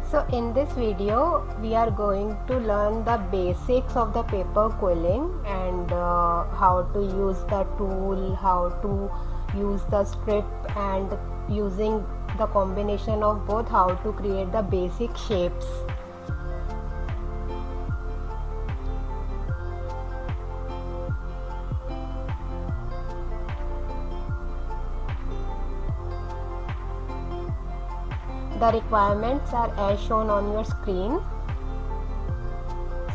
So in this video we are going to learn the basics of the paper quilling and how to use the tool, how to use the strip, and using the combination of both, how to create the basic shapes. The requirements are as shown on your screen.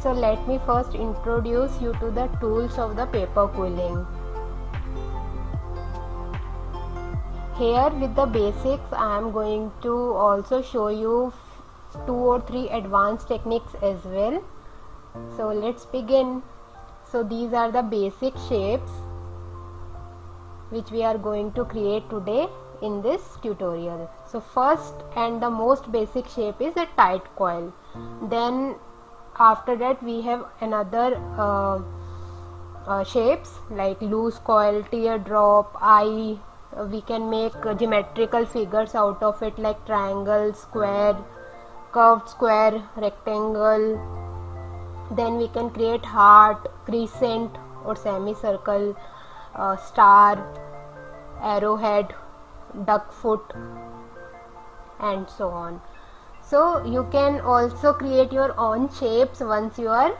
So let me first introduce you to the tools of the paper quilling. Here with the basics I am going to also show you 2 or 3 advanced techniques as well. So let's begin. So these are the basic shapes which we are going to create today in this tutorial. So first and the most basic shape is a tight coil. Then after that we have another shapes like loose coil, teardrop, eye. We can make geometrical figures out of it like triangle, square, curved square, rectangle. Then we can create heart, crescent or semicircle, star, arrowhead, duck foot, and so on. So you can also create your own shapes once you are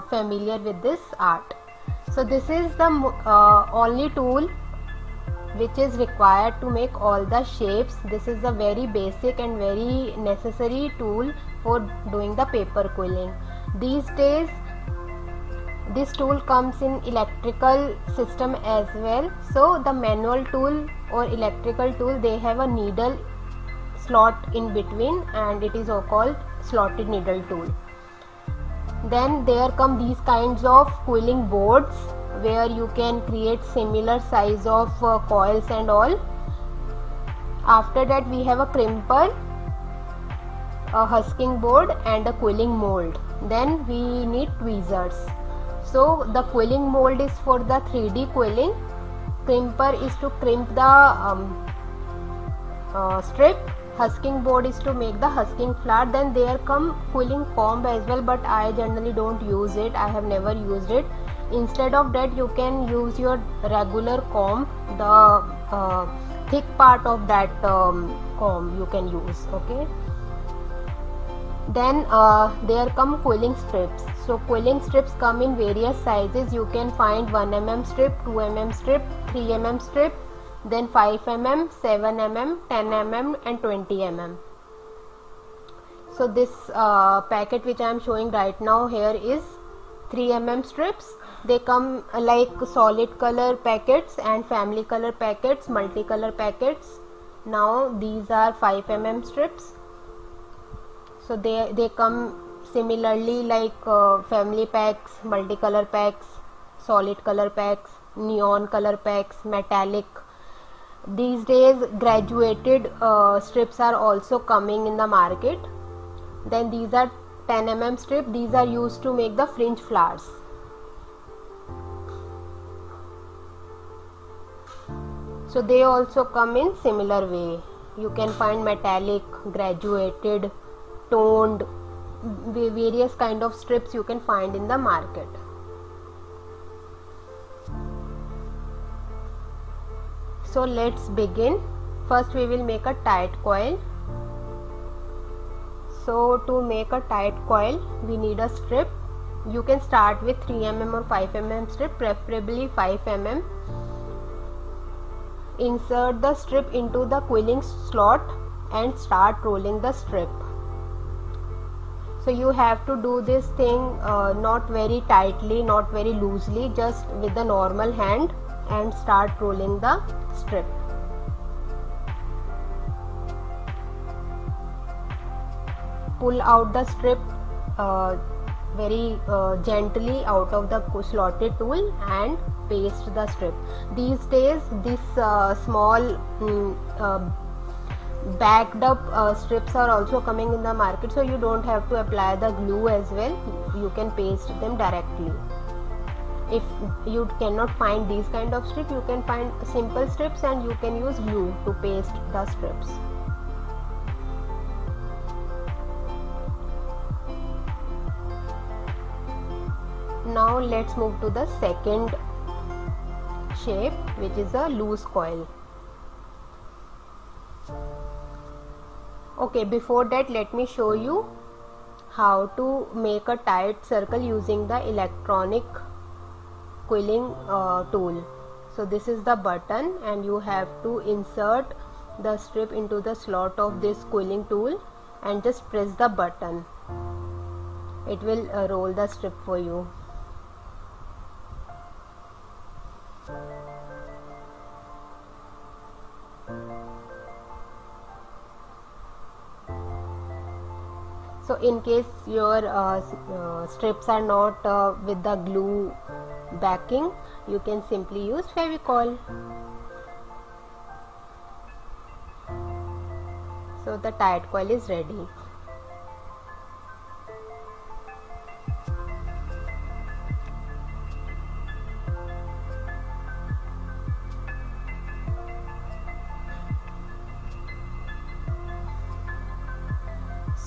familiar with this art. So this is the only tool which is required to make all the shapes. This is a very basic and very necessary tool for doing the paper quilling. These days this tool comes in electrical system as well. So the manual tool or electrical tool, they have a needle slot in between and it is called slotted needle tool. Then there come these kinds of quilling boards where you can create similar size of coils and all. After that we have a crimper, a husking board and a quilling mold. Then we need tweezers. So the quilling mold is for the 3D quilling, crimper is to crimp the strip, husking board is to make the husking flower. Then there come quilling comb as well, but I generally don't use it, I have never used it. Instead of that you can use your regular comb, the thick part of that comb you can use, okay. Then there come quilling strips. So quilling strips come in various sizes. You can find 1 mm strip, 2 mm strip, 3 mm strip, then 5 mm, 7 mm, 10 mm and 20 mm. So this packet which I am showing right now here is 3 mm strips. They come like solid color packets and family color packets, multicolor packets. Now these are 5 mm strips. So they come similarly like family packs, multicolor packs, solid color packs, neon color packs, metallic. These days graduated strips are also coming in the market. Then these are 10 mm strip. These are used to make the fringe flowers. So they also come in similar way. You can find metallic, graduated, toned, various kind of strips you can find in the market. So let's begin. First we will make a tight coil. So to make a tight coil we need a strip. You can start with 3 mm or 5 mm strip, preferably 5 mm. Insert the strip into the quilling slot and start rolling the strip. So you have to do this thing not very tightly, not very loosely, just with the normal hand, and start rolling the strip. Pull out the strip very gently out of the slotted tool and paste the strip. These days this small backed up strips are also coming in the market, so you don't have to apply the glue as well, you can paste them directly. If you cannot find these kind of strips, you can find simple strips and you can use glue to paste the strips. now let's move to the second shape, which is a loose coil. Okay, before that let me show you how to make a tight circle using the electronic quilling tool. So this is the button, and you have to insert the strip into the slot of this quilling tool and just press the button. It will roll the strip for you. So in case your strips are not with the glue backing, you can simply use Fevicol. So the tight coil is ready.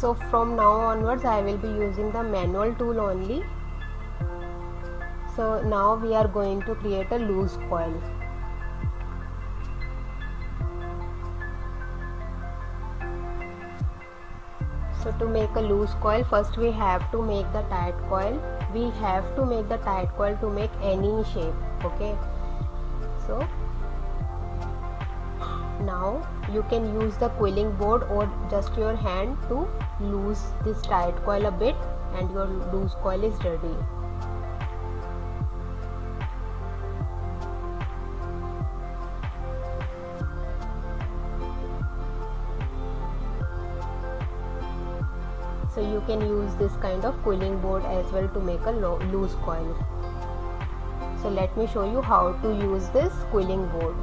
So from now onwards I will be using the manual tool only. So now we are going to create a loose coil. So to make a loose coil, first we have to make the tight coil. We have to make the tight coil to make any shape. Okay, so now you can use the quilling board or just your hand to loose this tight coil a bit, and your loose coil is ready. So you can use this kind of quilling board as well to make a loose coil. So let me show you how to use this quilling board.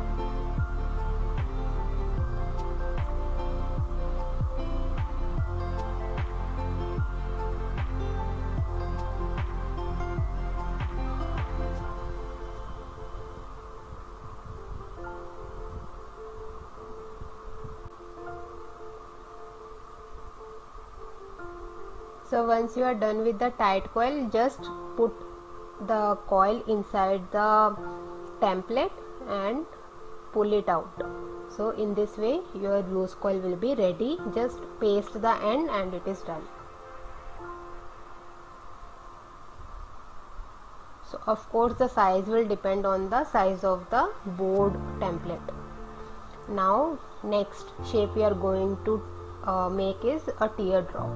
So once you are done with the tight coil, just put the coil inside the template and pull it out. So in this way your loose coil will be ready. Just paste the end and it is done. So of course the size will depend on the size of the board template. Now next shape we are going to make is a teardrop.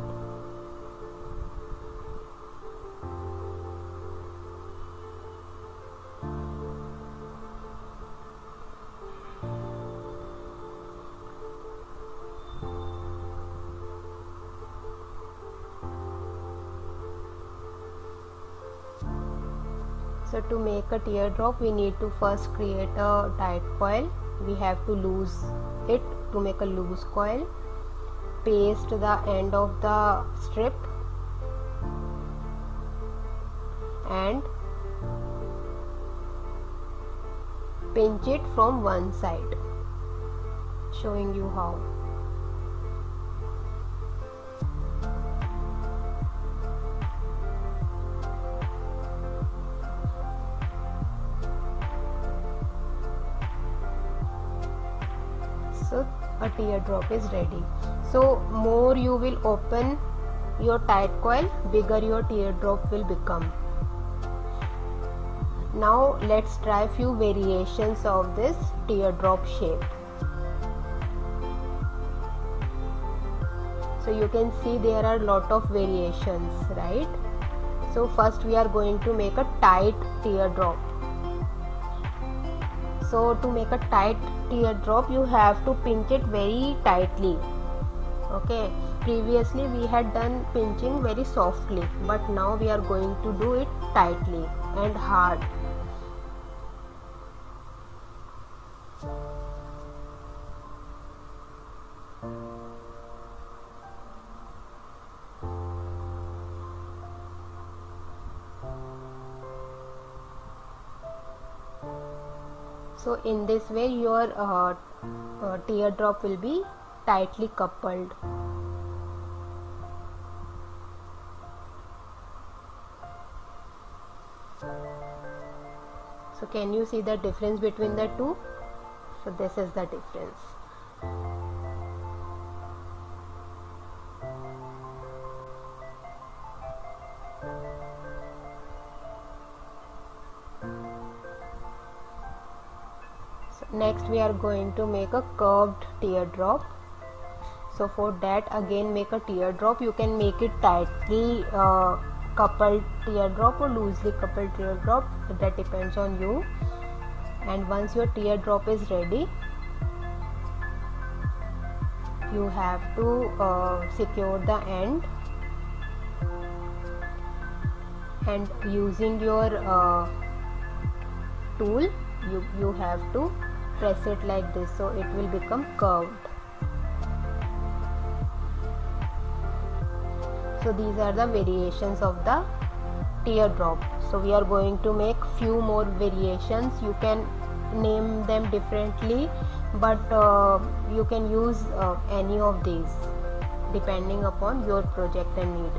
So to make a teardrop, we need to first create a tight coil. We have to loose it to make a loose coil. Paste the end of the strip and pinch it from one side. Showing you how. So a teardrop is ready. So more you will open your tight coil, bigger your teardrop will become. Now let's try few variations of this teardrop shape. So you can see there are lot of variations, right? So first we are going to make a tight teardrop. So to make a tight teardrop, you have to pinch it very tightly. Okay, previously we had done pinching very softly, but now we are going to do it tightly and hard. So in this way your teardrop will be tightly coupled. So can you see the difference between the two? So this is the difference. So next we are going to make a curved teardrop. So for that, again make a teardrop. You can make it tightly coupled teardrop or loosely coupled teardrop, that depends on you. And once your teardrop is ready, you have to secure the end, and using your tool you have to press it like this, so it will become curved. So these are the variations of the teardrop. So we are going to make few more variations. You can name them differently, but you can use any of these depending upon your project and need.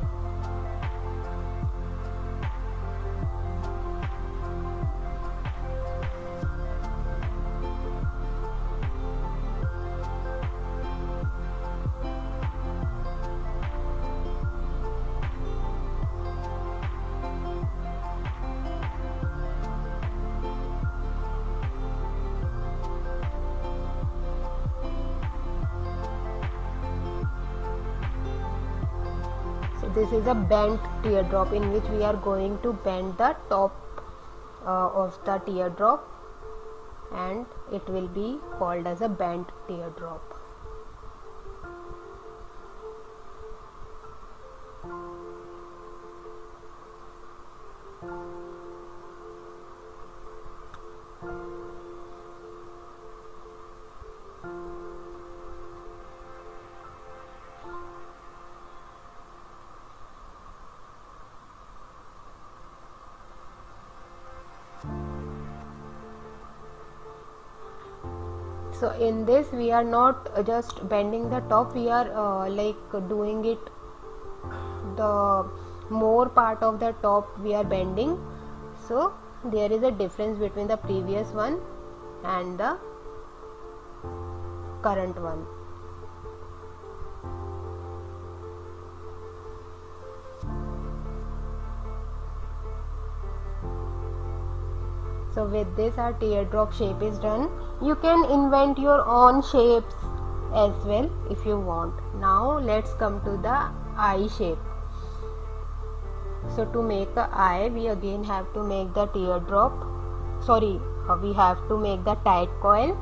This is a bent teardrop in which we are going to bend the top of the teardrop, and it will be called as a bent teardrop. So in this we are not just bending the top, we are like doing it, the more part of the top we are bending. So there is a difference between the previous one and the current one. So with this our teardrop shape is done. You can invent your own shapes as well if you want. Now let's come to the eye shape. So to make the eye, we again have to make the teardrop, we have to make the tight coil,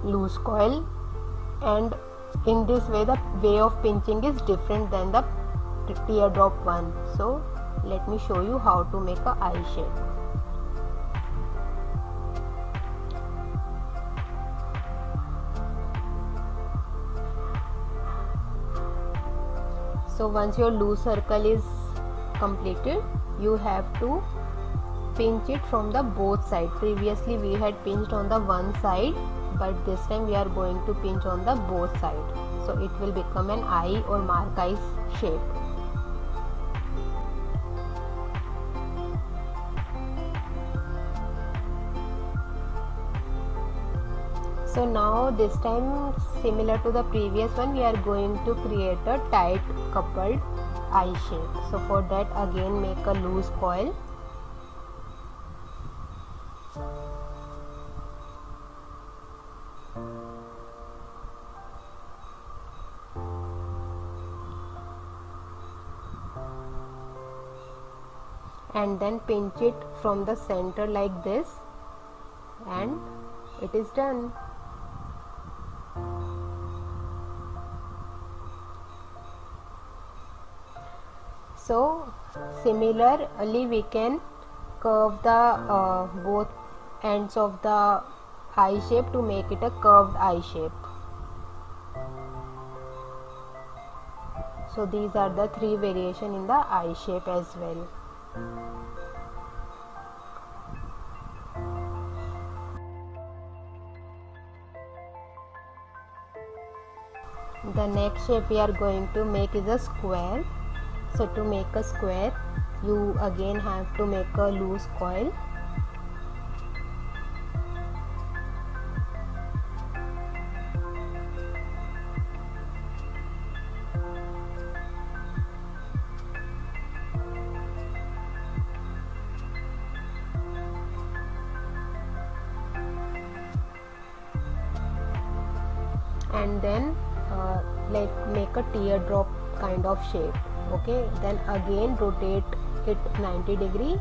loose coil, and in this way the way of pinching is different than the teardrop one. So let me show you how to make a eye shape. So once your loose circle is completed, you have to pinch it from the both sides. Previously we had pinched on the one side, but this time we are going to pinch on the both sides. So it will become an eye or mark eye shape. So now this time, similar to the previous one, we are going to create a tight coupled eye shape. So for that, again make a loose coil. And then pinch it from the center like this, and it is done. So similarly we can curve the both ends of the eye shape to make it a curved eye shape. So these are the three variations in the eye shape as well. The next shape we are going to make is a square. So to make a square, you again have to make a loose coil and then like make a teardrop kind of shape. Okay, then again rotate it 90 degree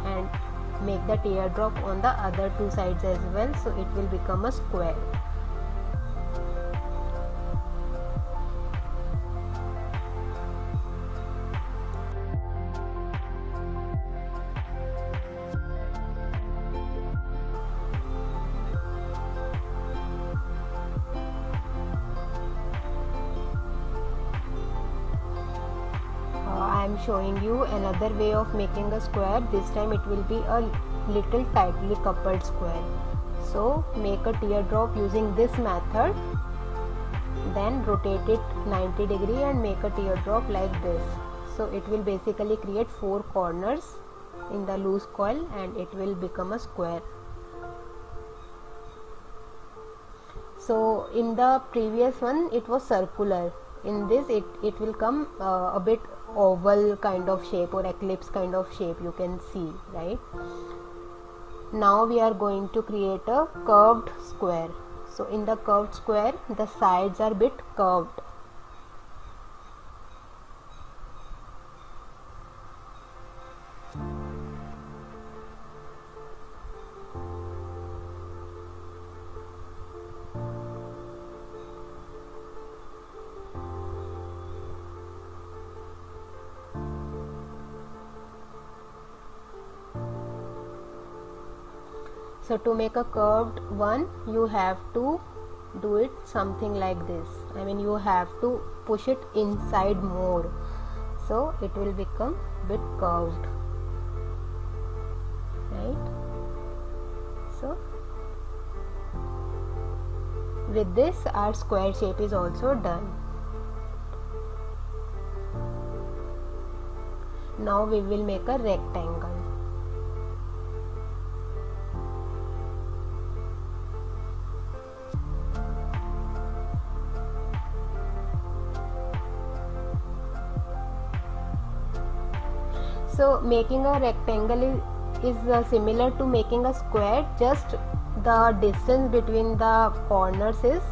and make the teardrop on the other two sides as well, so it will become a square. I am showing you another way of making a square. This time it will be a little tightly coupled square. So make a teardrop using this method, then rotate it 90 degree and make a teardrop like this. So it will basically create 4 corners in the loose coil and it will become a square. So in the previous one it was circular. In this it will come a bit oval kind of shape or eclipse kind of shape, you can see, right? Now we are going to create a curved square. So in the curved square the sides are bit curved. So to make a curved one you have to do it something like this. I mean you have to push it inside more, so it will become bit curved, right? So with this our square shape is also done. Now we will make a rectangle. So making a rectangle is similar to making a square, just the distance between the corners is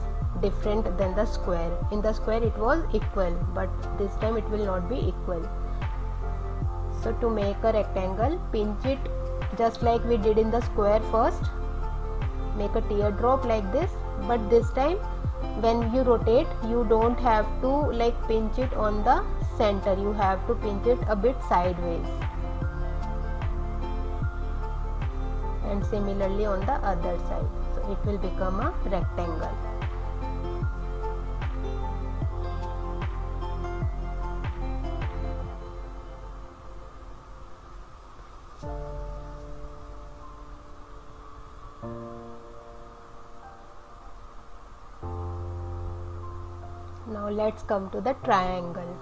different than the square. In the square it was equal, but this time it will not be equal. So to make a rectangle, pinch it just like we did in the square first. Make a teardrop like this, but this time when you rotate you don't have to like pinch it on the center, you have to pinch it a bit sideways, and similarly on the other side, so it will become a rectangle. Now let's come to the triangle.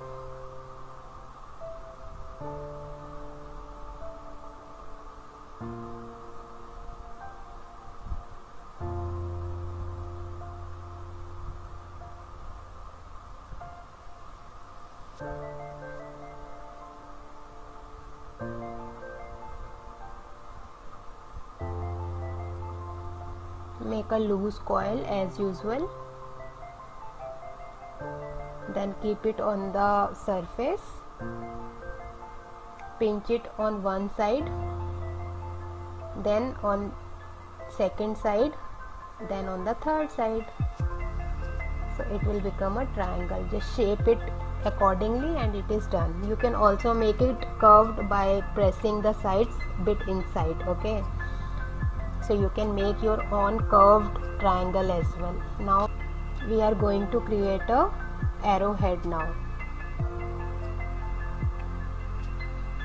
Make a loose coil as usual, then keep it on the surface, pinch it on one side, then on second side, then on the third side, so it will become a triangle. Just shape it accordingly and it is done. You can also make it curved by pressing the sides bit inside. Okay, so you can make your own curved triangle as well. Now we are going to create a arrowhead now.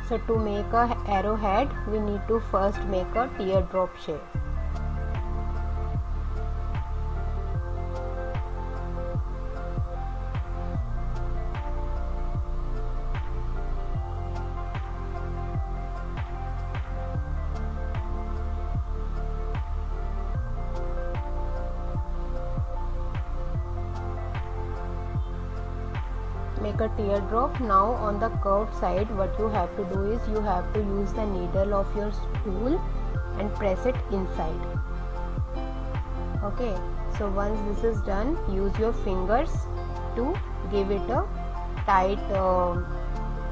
So to make a arrowhead we need to first make a teardrop shape. Make a teardrop. Now on the curved side what you have to do is you have to use the needle of your tool and press it inside. Okay, So once this is done, use your fingers to give it a tight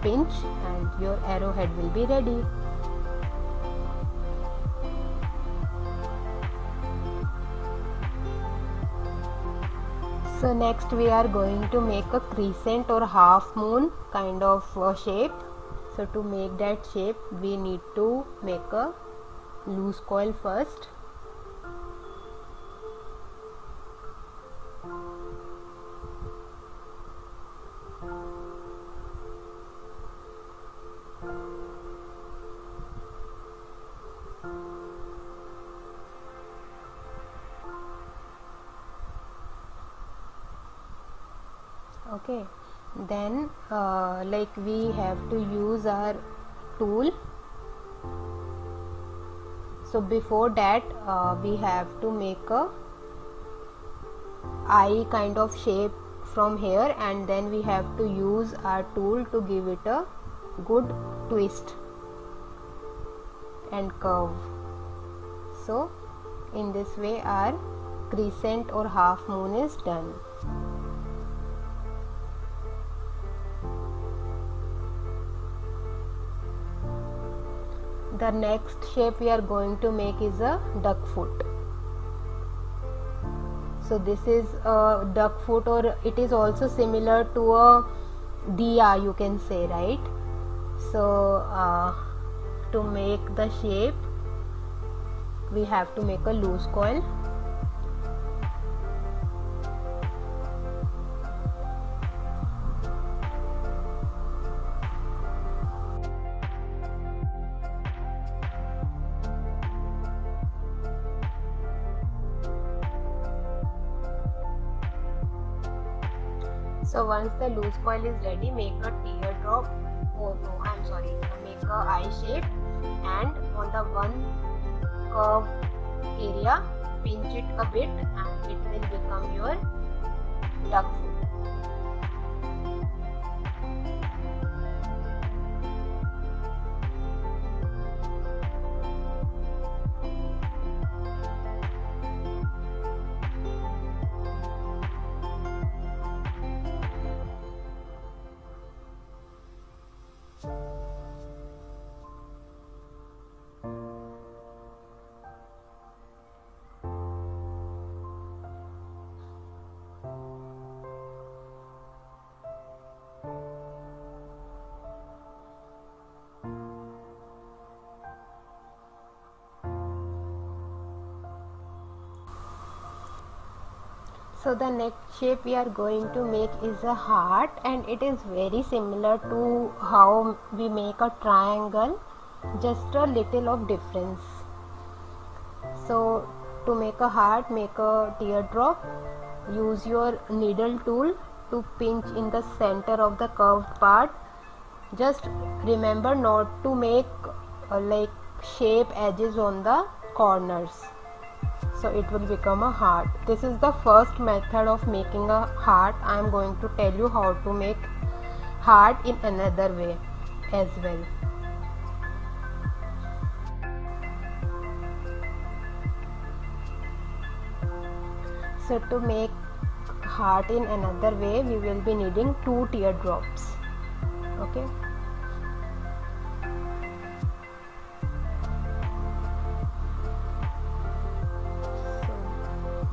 pinch and your arrowhead will be ready. So next we are going to make a crescent or half moon kind of shape. So to make that shape we need to make a loose coil first. Okay, then like we have to use our tool. So before that we have to make a eye kind of shape from here, and then we have to use our tool to give it a good twist and curve. So in this way our crescent or half moon is done. The next shape we are going to make is a duck foot. So this is a duck foot, or it is also similar to a diya, you can say, right? So to make the shape we have to make a loose coil. So once the loose coil is ready, make a teardrop, make a eye shape, and on the one curve area pinch it a bit and it will become your duck foot. So the next shape we are going to make is a heart, and it is very similar to how we make a triangle, just a little of difference. So to make a heart, make a teardrop, use your needle tool to pinch in the center of the curved part. Just remember not to make like shape edges on the corners, so it will become a heart. This is the first method of making a heart. I am going to tell you how to make heart in another way as well. So to make heart in another way, we will be needing 2 teardrops. Okay.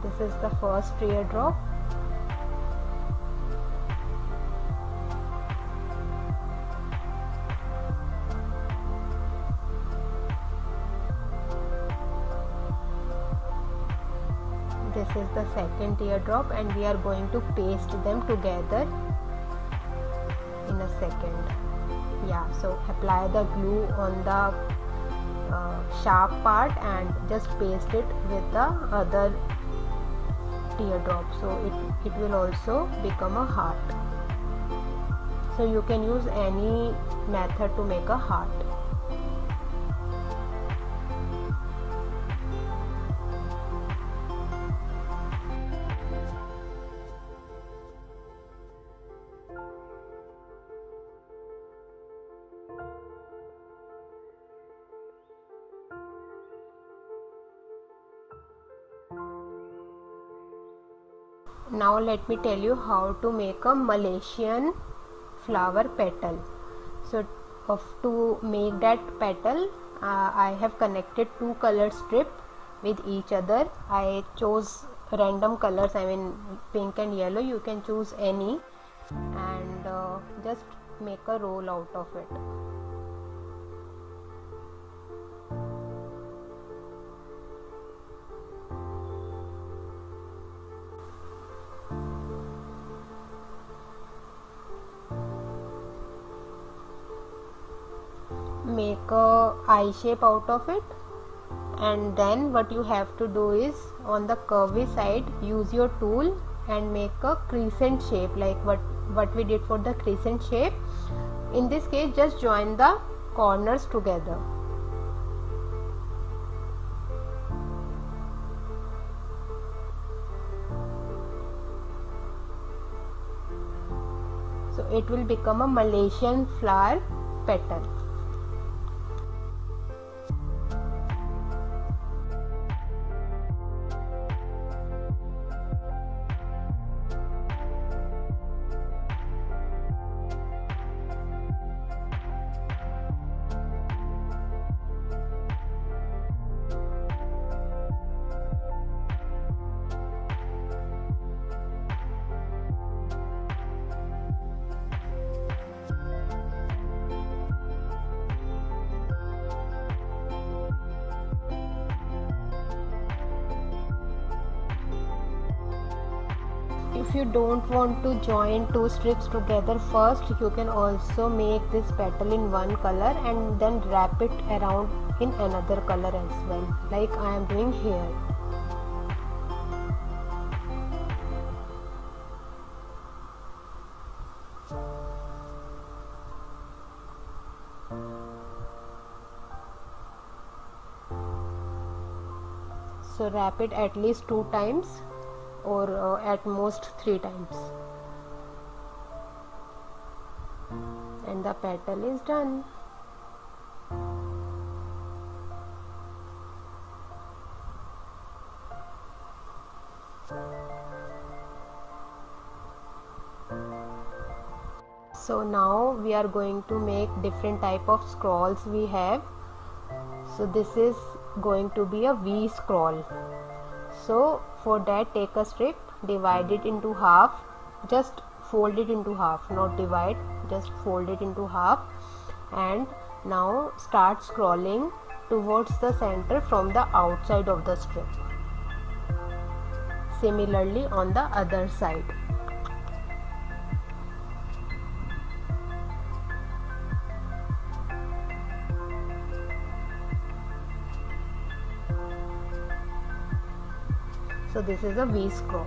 This is the first teardrop. This is the second teardrop, and we are going to paste them together in a second. Yeah, so apply the glue on the sharp part and just paste it with the other teardrop, so it will also become a heart. So you can use any method to make a heart. Now let me tell you how to make a Malaysian flower petal. So to make that petal, I have connected two color strip with each other. I chose random colors, I mean pink and yellow, you can choose any, and just make a roll out of it. Make a eye shape out of it, and then what you have to do is on the curvy side use your tool and make a crescent shape, like what we did for the crescent shape. In this case, just join the corners together. So it will become a Malaysian flower petal. If you don't want to join two strips together first, you can also make this petal in one color and then wrap it around in another color as well, like I am doing here. So wrap it at least 2 times or at most 3 times, and the petal is done. So now we are going to make different type of scrolls we have. So this is going to be a V scroll. So for that, take a strip, divide it into half, just fold it into half, not divide, just fold it into half, and now start scrolling towards the center from the outside of the strip. Similarly on the other side. So this is a V scroll.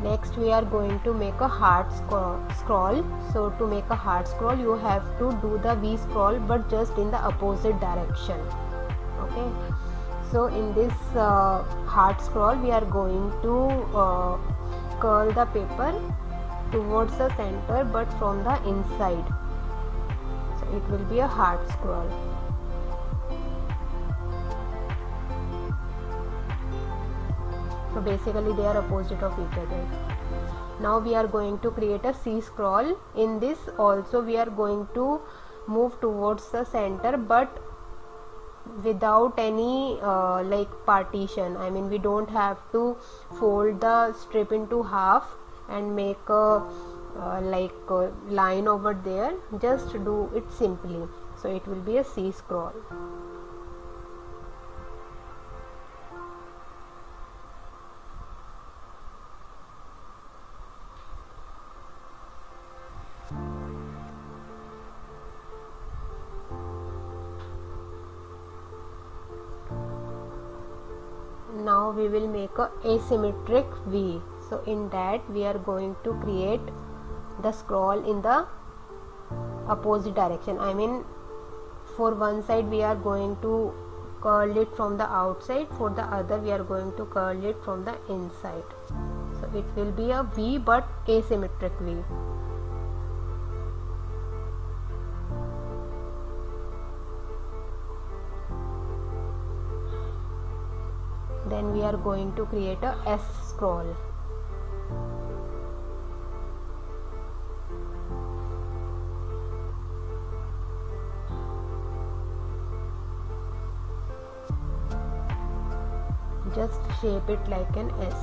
Next we are going to make a heart scroll. So to make a heart scroll, you have to do the V scroll but just in the opposite direction. Okay, so in this heart scroll we are going to curl the paper towards the center but from the inside. So it will be a heart scroll. So basically they are opposite of each other. Now we are going to create a C scroll. In this also we are going to move towards the center but without any like partition. I mean we don't have to fold the strip into half and make a like a line over there. Just do it simply. So it will be a C scroll. Now we will make a asymmetric V. So in that we are going to create the scroll in the opposite direction. I mean, for one side we are going to curl it from the outside, for the other we are going to curl it from the inside. So it will be a V but asymmetric V. Then we are going to create a S scroll. Just shape it like an S.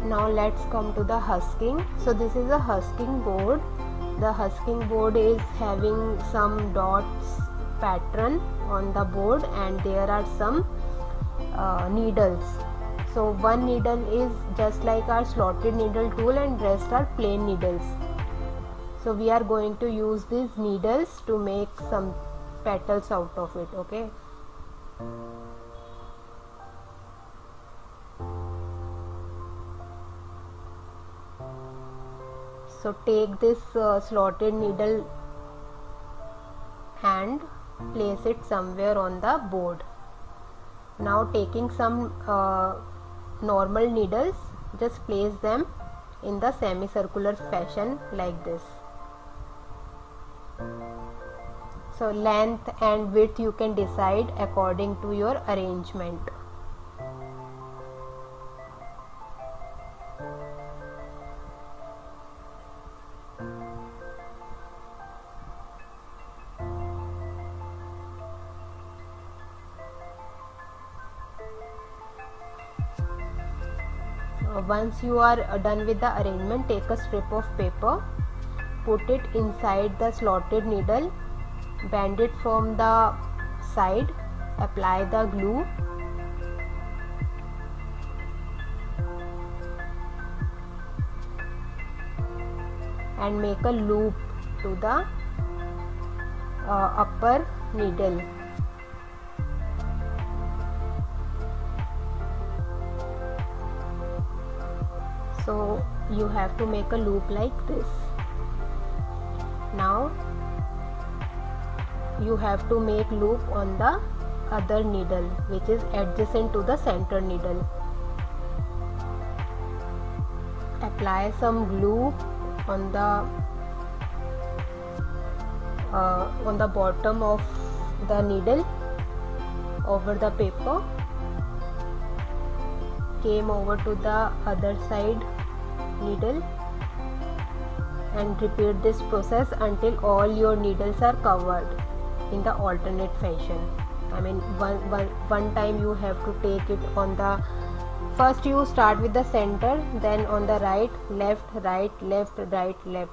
Now let's come to the husking. So this is a husking board. The husking board is having some dots pattern on the board, and there are some needles. So one needle is just like our slotted needle tool and rest are plain needles. So we are going to use these needles to make some petals out of it. Okay. So take this slotted needle and place it somewhere on the board. Now taking some normal needles, just place them in the semicircular fashion like this. So length and width you can decide according to your arrangement. Once you are done with the arrangement, take a strip of paper, put it inside the slotted needle, bend it from the side, apply the glue, and make a loop to the upper needle. So you have to make a loop like this. Now you have to make loop on the other needle which is adjacent to the center needle. Apply some glue on the bottom of the needle over the paper. Came over to the other side needle and repeat this process until all your needles are covered in the alternate fashion. I mean, one time you have to take it on the first, you start with the center, then on the right, left, right, left, right, left,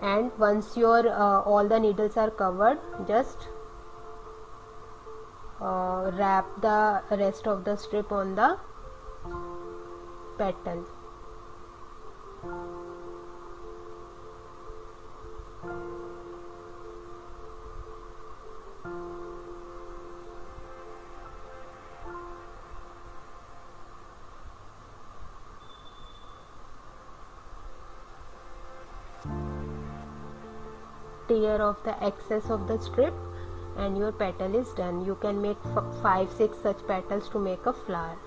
and once your all the needles are covered, just wrap the rest of the strip on the petal. Tear off the excess of the strip and your petal is done. You can make 5-6 such petals to make a flower.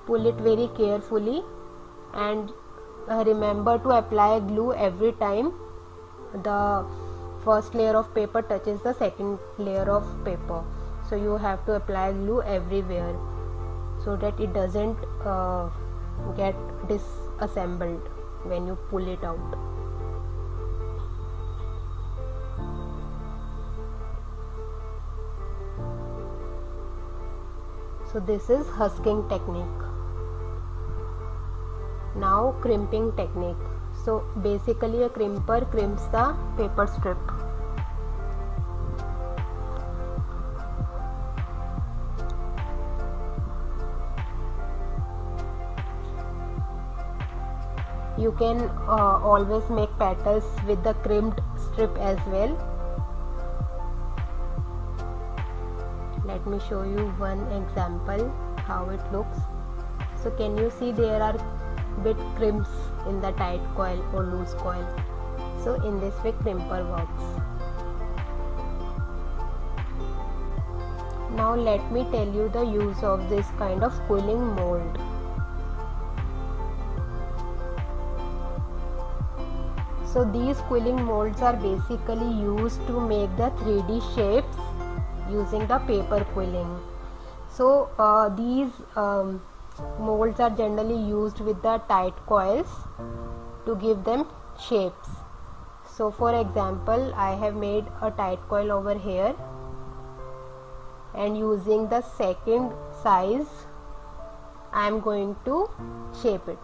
Pull it very carefully and remember to apply glue every time the first layer of paper touches the second layer of paper. So you have to apply glue everywhere so that it doesn't get disassembled when you pull it out. So this is husking technique. Now crimping technique. So basically a crimper crimps the paper strip. You can always make petals with the crimped strip as well. Let me show you one example how it looks. So can you see there are bit crimps in the tight coil or loose coil? So in this way crimper works. Now let me tell you the use of this kind of quilling mold. So these quilling molds are basically used to make the 3D shapes using the paper quilling. So these molds are generally used with the tight coils to give them shapes. So for example, I have made a tight coil over here, and using the second size I am going to shape it.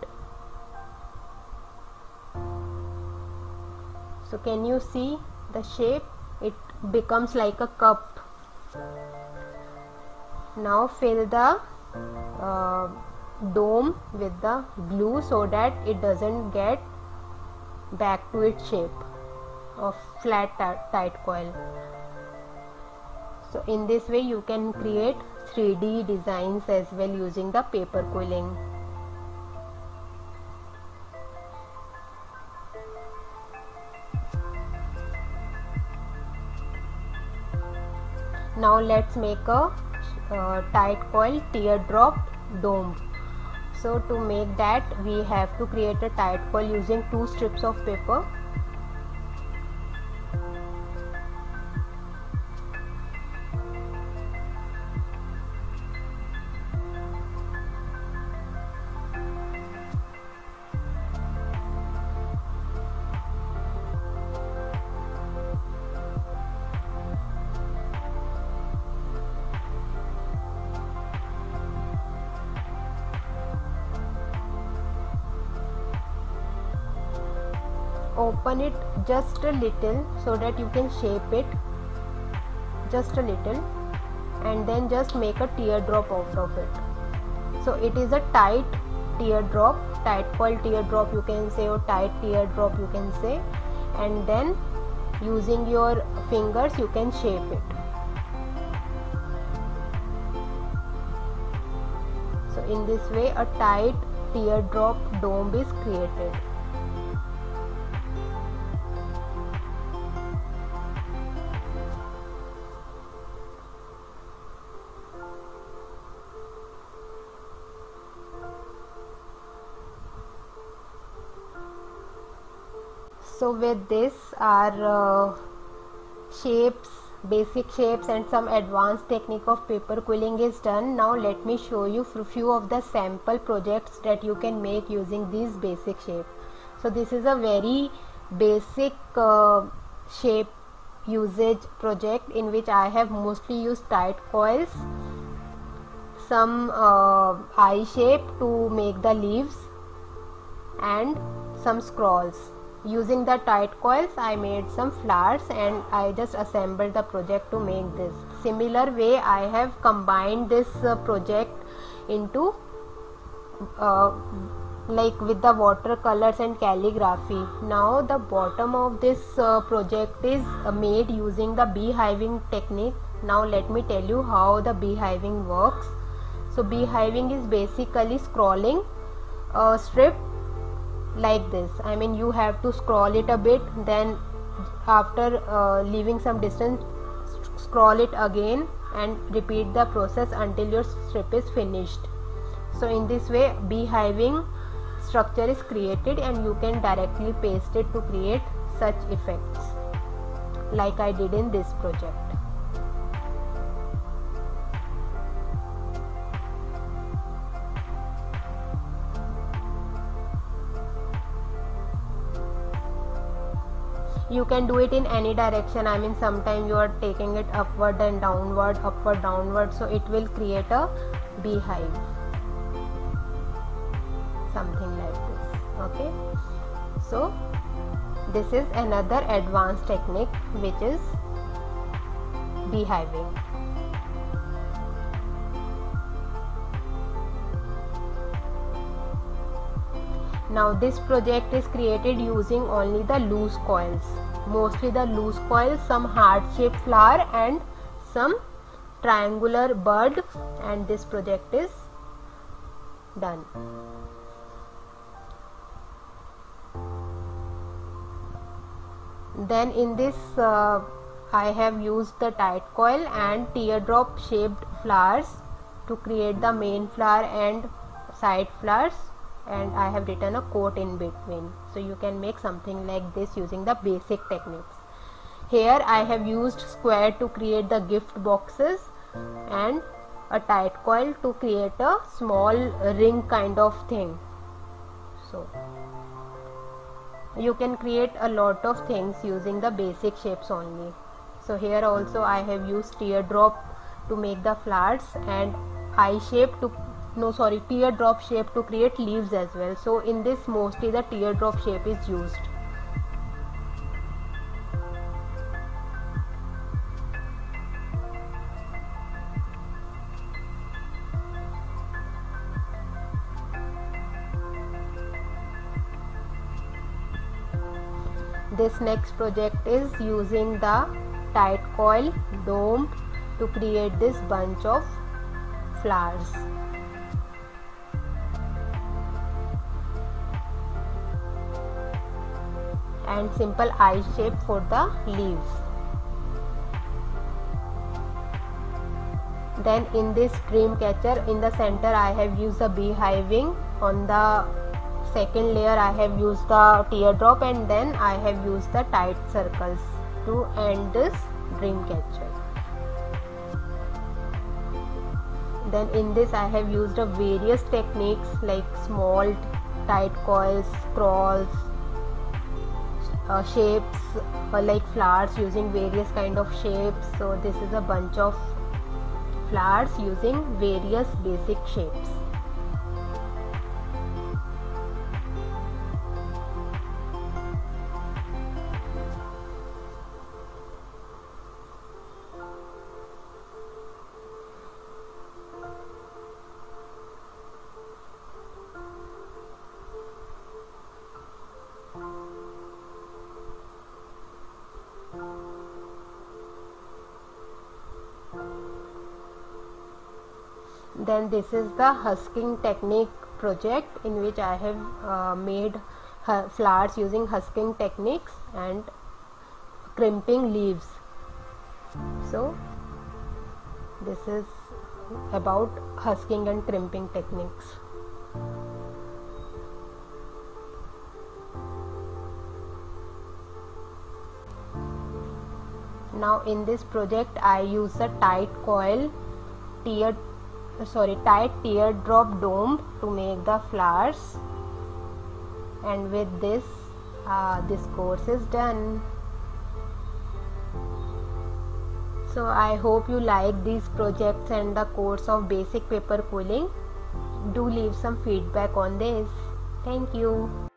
So can you see the shape? It becomes like a cup. Now fill the dome with the glue so that it doesn't get back to its shape of flat tight coil. So in this way you can create 3D designs as well using the paper quilling. Now let's make a tight coil teardrop dome. So to make that we have to create a tight coil using 2 strips of paper. Open it just a little so that you can shape it just a little, and then just make a teardrop out of it. So it is a tight teardrop, tight coil teardrop you can say, or tight teardrop you can say, and then using your fingers you can shape it. So in this way a tight teardrop dome is created. So with this our shapes, basic shapes and some advanced technique of paper quilling is done. Now let me show you few of the sample projects that you can make using these basic shapes. So this is a very basic shape usage project in which I have mostly used tight coils, some eye shape to make the leaves, and some scrolls. Using the tight coils I made some flowers and I just assembled the project to make this. Similar way I have combined this project into like with the watercolors and calligraphy. Now the bottom of this project is made using the beehiving technique. Now let me tell you how the beehiving works. So beehiving is basically scrolling a strip like this. I mean you have to scroll it a bit, then after leaving some distance scroll it again and repeat the process until your strip is finished. So in this way beehiving structure is created and you can directly paste it to create such effects like I did in this project. You can do it in any direction. I mean sometimes you are taking it upward and downward, upward downward, so it will create a beehive, something like this. Okay, so this is another advanced technique which is beehiving. Now this project is created using only the loose coils, mostly the loose coils, some heart shaped flower and some triangular bud, and this project is done. Then in this I have used the tight coil and teardrop shaped flowers to create the main flower and side flowers, and I have written a quote in between. So you can make something like this using the basic techniques. Here I have used square to create the gift boxes and a tight coil to create a small ring kind of thing. So you can create a lot of things using the basic shapes only. So here also I have used teardrop to make the flowers and teardrop shape to create leaves as well. So in this mostly the teardrop shape is used. This next project is using the tight coil dome to create this bunch of flowers. And simple eye shape for the leaves. Then in this dream catcher, in the center I have used the beehiving. On the second layer I have used the teardrop, and then I have used the tight circles to end this dream catcher. Then in this I have used various techniques like small tight coils, scrolls, shapes like flowers using various kind of shapes. So this is a bunch of flowers using various basic shapes. Then this is the husking technique project, in which I have made flowers using husking techniques and crimping leaves. So this is about husking and crimping techniques. Now in this project I use a tight coil, tight teardrop dome to make the flowers, and with this this course is done. So I hope you like these projects and the course of basic paper quilling. Do leave some feedback on this. Thank you.